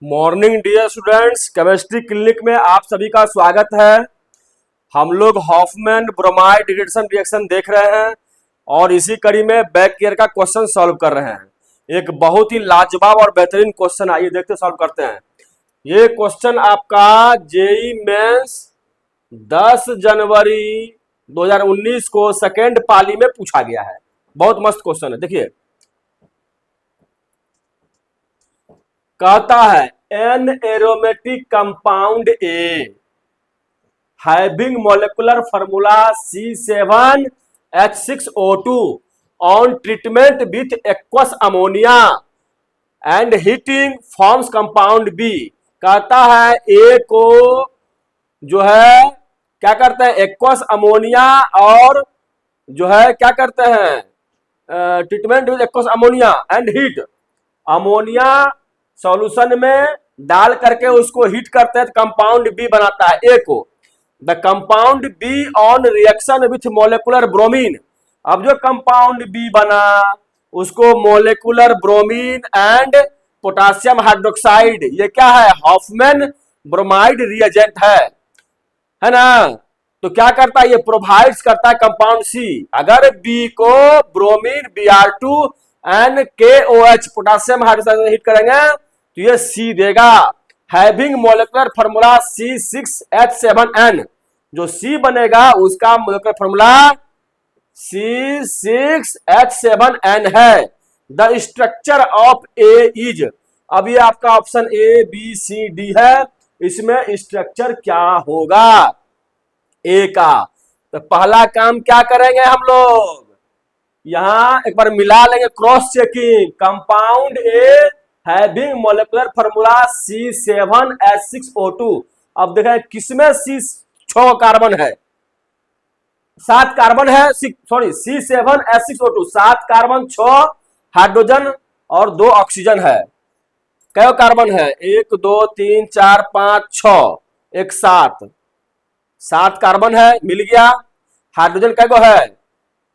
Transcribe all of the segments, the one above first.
Morning dear students, chemistry clinic में आप सभी का स्वागत है। हम लोग हॉफमैन ब्रोमाइड रिएक्शन देख रहे हैं और इसी कड़ी में बैक ईयर का क्वेश्चन सॉल्व कर रहे हैं। एक बहुत ही लाजवाब और बेहतरीन क्वेश्चन, आइए देखते सॉल्व करते हैं। ये क्वेश्चन आपका जेई मेंस 10 जनवरी 2019 को सेकेंड पाली में पूछा गया है। बहुत मस्त क्वेश्चन है, देखिए। कहता है an aromatic compound A having molecular formula C7H6O2 on treatment with aqueous ammonia and heating forms compound B. कहता है ए को जो है क्या करते हैं, एक्वस अमोनिया और जो है क्या करते हैं, treatment with aqueous ammonia and heat. Ammonia solution में डाल करके उसको हीट करते हैं तो कंपाउंड बी बनाता है ए को। The compound be on reaction with molecular bromine. अब जो कंपाउंड बी बना उसको molecular bromine and potassium hydroxide, ये क्या है, हॉफमैन ब्रोमाइड रिएजेंट है ना। तो क्या करता है, ये प्रोवाइड्स करता है कंपाउंड सी। अगर बी को bromine Br2 and KOH potassium hydroxide heat करेंगे तो ये सी देगा। हैविंग मोलेकुलर फार्मूला C6H7N, जो सी बनेगा उसका मोलेकुलर फार्मूला C6H7N है। The structure of A is, अब ये आपका ऑप्शन ABCD है, इसमें स्ट्रक्चर क्या होगा ए का। तो पहला काम क्या करेंगे हम लोग, यहां एक बार मिला लेंगे, cross checking. Compound A having molecular formula C7H6O2। अब देखें किसमें C6 कार्बन है, 7 कार्बन है, सॉरी C7H6O2 7 कार्बन 6 हाइड्रोजन और 2 ऑक्सीजन है। कै कार्बन है, 1 2 3 4 5 6, एक 7 कार्बन है, मिल गया। हाइड्रोजन कै गो है,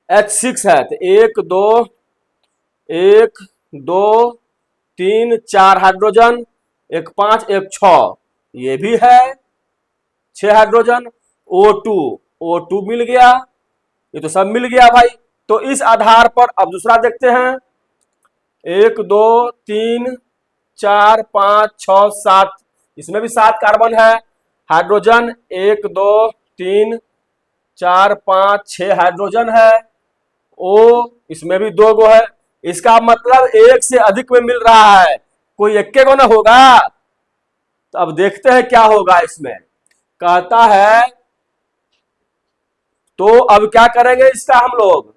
H6 है, तो 1 2 3 4 हाइड्रोजन, एक 5 एक 6, ये भी है 6 हाइड्रोजन। O2 मिल गया, ये तो सब मिल गया भाई। तो इस आधार पर अब दूसरा देखते हैं, 1 2 3 4 5 6 7, इसमें भी 7 कार्बन है। हाइड्रोजन 1 2 3 4 5 6 हाइड्रोजन है। ओ इसमें भी 2 गो है। इसका मतलब एक से अधिक में मिल रहा है, कोई एक गो ना होगा। तो अब देखते हैं क्या होगा इसमें। कहता है तो अब क्या करेंगे इसका, हम लोग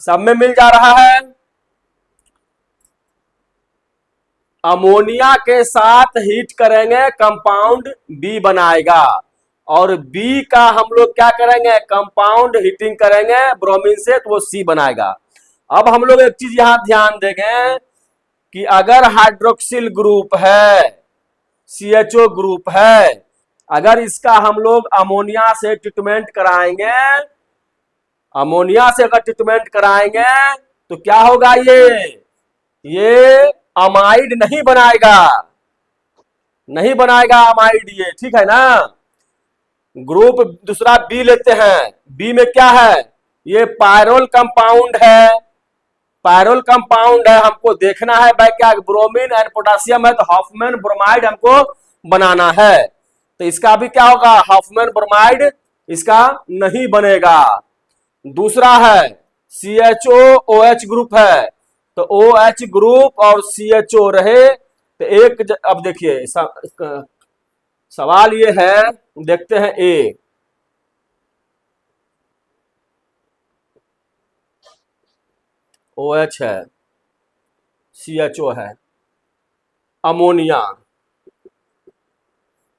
सब में मिल जा रहा है, अमोनिया के साथ हीट करेंगे कंपाउंड बी बनाएगा, और बी का हम लोग क्या करेंगे, कंपाउंड हीटिंग करेंगे ब्रोमीन से तो वो सी बनाएगा। अब हम लोग एक चीज यहां ध्यान देंगे कि अगर हाइड्रोक्सिल ग्रुप है, CHO ग्रुप है, अगर इसका हम लोग अमोनिया से ट्रीटमेंट कराएंगे, अमोनिया से अगर ट्रीटमेंट कराएंगे तो क्या होगा, ये अमाइड नहीं बनाएगा, नहीं बनाएगा अमाइड ये, ठीक है ना। ग्रुप दूसरा बी लेते हैं, बी में क्या है, ये पायरोल कंपाउंड है, पायरोल कंपाउंड है। हमको देखना है भाई क्या ब्रोमीन एंड पोटासियम है, तो हॉफमैन ब्रोमाइड हमको बनाना है। तो इसका भी क्या होगा, हॉफमैन ब्रोमाइड इसका नहीं बनेगा। दूसरा है CHO-OH ग्रुप है, तो OH ग्रुप और CHO रहे तो एक अब देखिए सवाल ये है, देखते हैं ए, OH है, CHO है, अमोनिया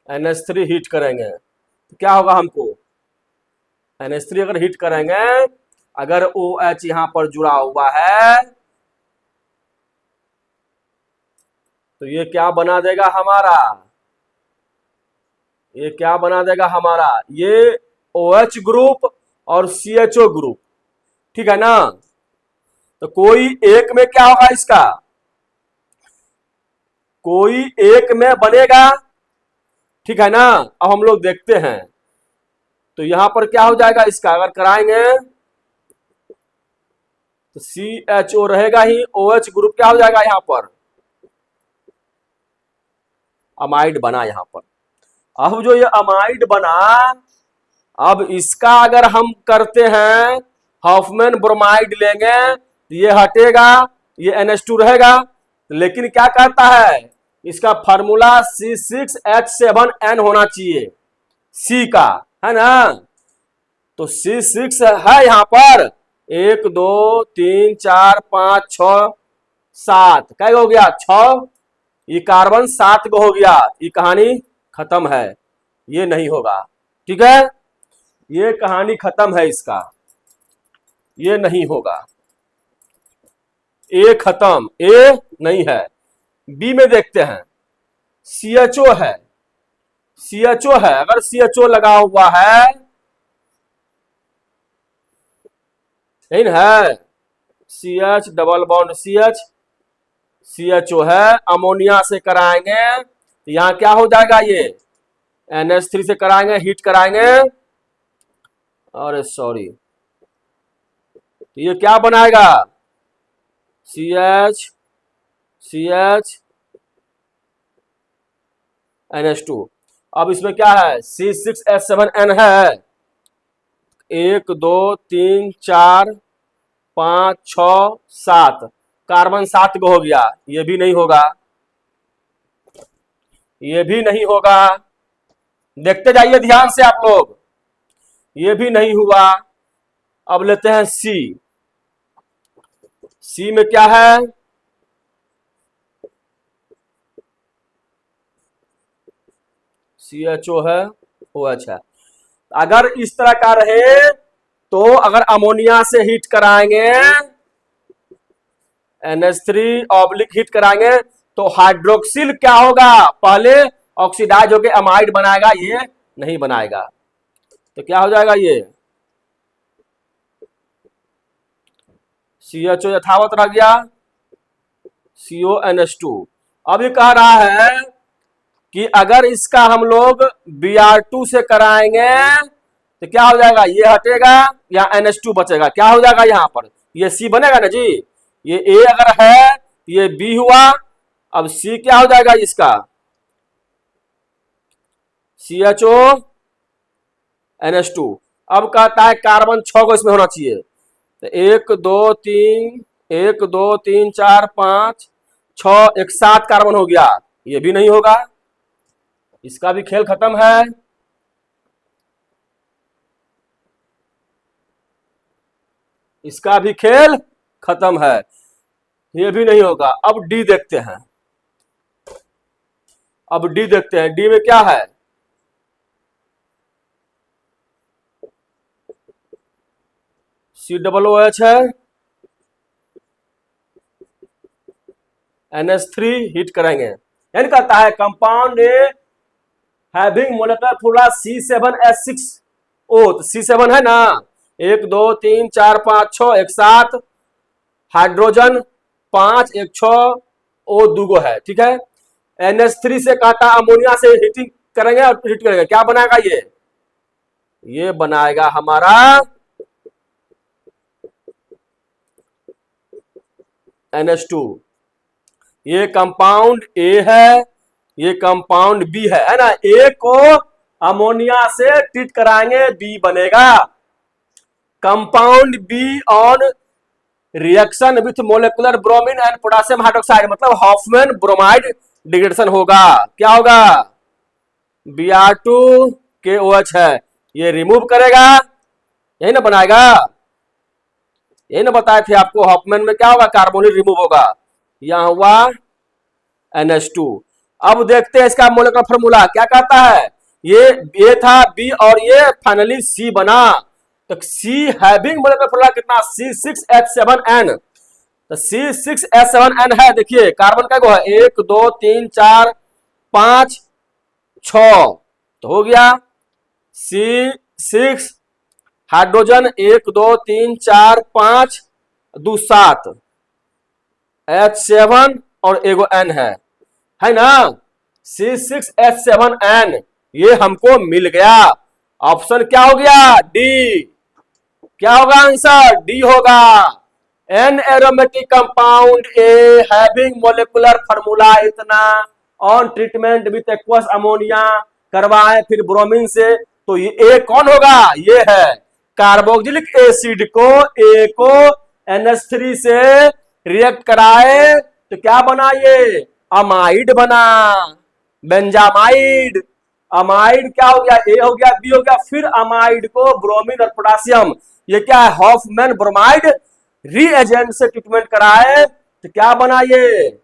NH3 हीट करेंगे तो क्या होगा, हमको NH3 अगर हीट करेंगे, अगर OH यहां पर जुड़ा हुआ है तो ये क्या बना देगा हमारा, ये क्या बना देगा हमारा, ये OH ग्रुप और CHO ग्रुप, ठीक है ना। तो कोई एक में क्या होगा इसका, कोई एक में बनेगा, ठीक है ना। अब हम लोग देखते हैं, तो यहां पर क्या हो जाएगा इसका, अगर कराएंगे तो CHO रहेगा ही, OH ग्रुप क्या हो जाएगा यहां पर, अमाइड बना यहां पर। अब जो ये अमाइड बना, अब इसका अगर हम करते हैं हॉफमैन ब्रोमाइड लेंगे तो ये हटेगा, ये NH2 रहेगा, लेकिन क्या कहता है इसका फार्मूला C6H7N होना चाहिए, C का, है ना। तो C6 है यहां पर, 1 2 3 4 5 6 7, क्या हो गया 6, ये कार्बन 7 को हो गया, ये कहानी खत्म है, ये नहीं होगा, ठीक है, ये कहानी खत्म है इसका, ये नहीं होगा, ए खत्म, ए नहीं है। बी में देखते हैं, CHO है, CHO है, अगर CHO लगा हुआ है, नहीं है, CH डबल बॉन्ड CHO है, अमोनिया से कराएंगे तो यहां क्या हो जाएगा, ये NH3 से कराएंगे, हीट कराएंगे, अरे सॉरी, तो ये क्या बनाएगा, CH NH2। अब इसमें क्या है, C6H7N है, 1 2 3 4 5 6 7, कार्बन 7 को हो गया, ये भी नहीं होगा, ये भी नहीं होगा, देखते जाइए ध्यान से आप लोग, ये भी नहीं हुआ। अब लेते हैं सी में क्या है, CHO है, OH है। अगर इस तरह का रहे तो अगर अमोनिया से हीट कराएंगे, NH3 ऑब्लिक हीट कराएंगे तो हाइड्रोक्सिल क्या होगा, पहले ऑक्सीडाइज होकर अमाइड बनाएगा, ये नहीं बनाएगा, तो क्या हो जाएगा, ये CHO यथावत रह गया, CONH2। अब ये कह रहा है कि अगर इसका हम लोग Br2 से कराएंगे तो क्या हो जाएगा, ये हटेगा या NH2 बचेगा, क्या हो जाएगा यहां पर, ये C बनेगा ना जी, ये A अगर है ये B हुआ, अब C क्या हो जाएगा इसका, CHO NH2। अब कहता है कार्बन 6 को इसमें होना चाहिए, तो 1 2 3 1 2 3 4 5 6 एक 7 कार्बन हो गया, ये भी नहीं होगा, इसका भी खेल खत्म है। इसका भी खेल खत्म है, ये भी नहीं होगा। अब डी देखते हैं, अब डी देखते हैं, डी में क्या है, COOH है, NH3 हीट करेंगे, यानी कहता है compound A having molecular formula C7H6O, तो C7 है ना, 1 2 3 4 5 6 एक 7, हाइड्रोजन 5 एक 6, O 2 है, ठीक है। NH3 से कहता अमोनिया से हीटिंग करेंगे और हीट करेंगे, क्या बनाएगा ये बनाएगा हमारा NH2। ये कंपाउंड ए है, ये कंपाउंड बी है ना, ए को अमोनिया से ट्रीट कराएंगे, बी बनेगा। Compound be on reaction with molecular bromine and potassium hydroxide, मतलब हॉफमैन ब्रोमाइड डिग्रेडेशन होगा, क्या होगा, Br2 के OH है, ये रिमूव करेगा, यही ना बनाएगा, यही ना बताए थे आपको, हॉफमैन में क्या होगा, कार्बोनिल रिमूव होगा, यहां हुआ NH2। अब देखते हैं इसका मोलेकुलर फार्मूला क्या कहता है, ये था बी और ये फाइनली सी बना, तो सी हैविंग मोलेकुलर फार्मूला कितना, C6H7N, तो C6H7N है, देखिए कार्बन का है 1 2 3 4 5 6, तो हो गया C6, हाइड्रोजन 1 2 3 4 5 2 7, H7 और एगो N है, है ना, C6H7N ये हमको मिल गया। ऑप्शन क्या हो गया, डी। क्या होगा आंसर, डी होगा। An aromatic compound A having molecular formula इतना on treatment with aqueous ammonia करवाए फिर ब्रोमीन से, तो ये ए कौन होगा, ये है कार्बोक्सिलिक एसिड को ए को NH3 से रिएक्ट कराए तो क्या बना, ये अमाइड बना, बेंजामाइड। अमाइड क्या हो गया, ए हो गया, बी हो गया, फिर अमाइड को ब्रोमीन और पोटासियम, ये क्या है हॉफमैन ब्रोमाइड रीएजेंट से ट्रीटमेंट कराए तो क्या बना, ये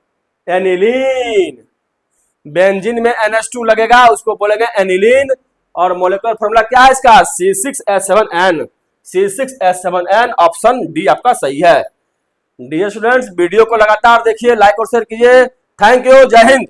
एनिलीन। बेंजीन में NH2 लगेगा उसको बोलेंगे एनिलीन, और मोलेकुलर फॉर्मूला क्या है इसका, C6H7N। C6H7N ऑप्शन डी आपका सही है। डियर स्टूडेंट्स, वीडियो को लगातार देखिए, लाइक और शेयर कीजिए। थैंक यू, जय हिंद।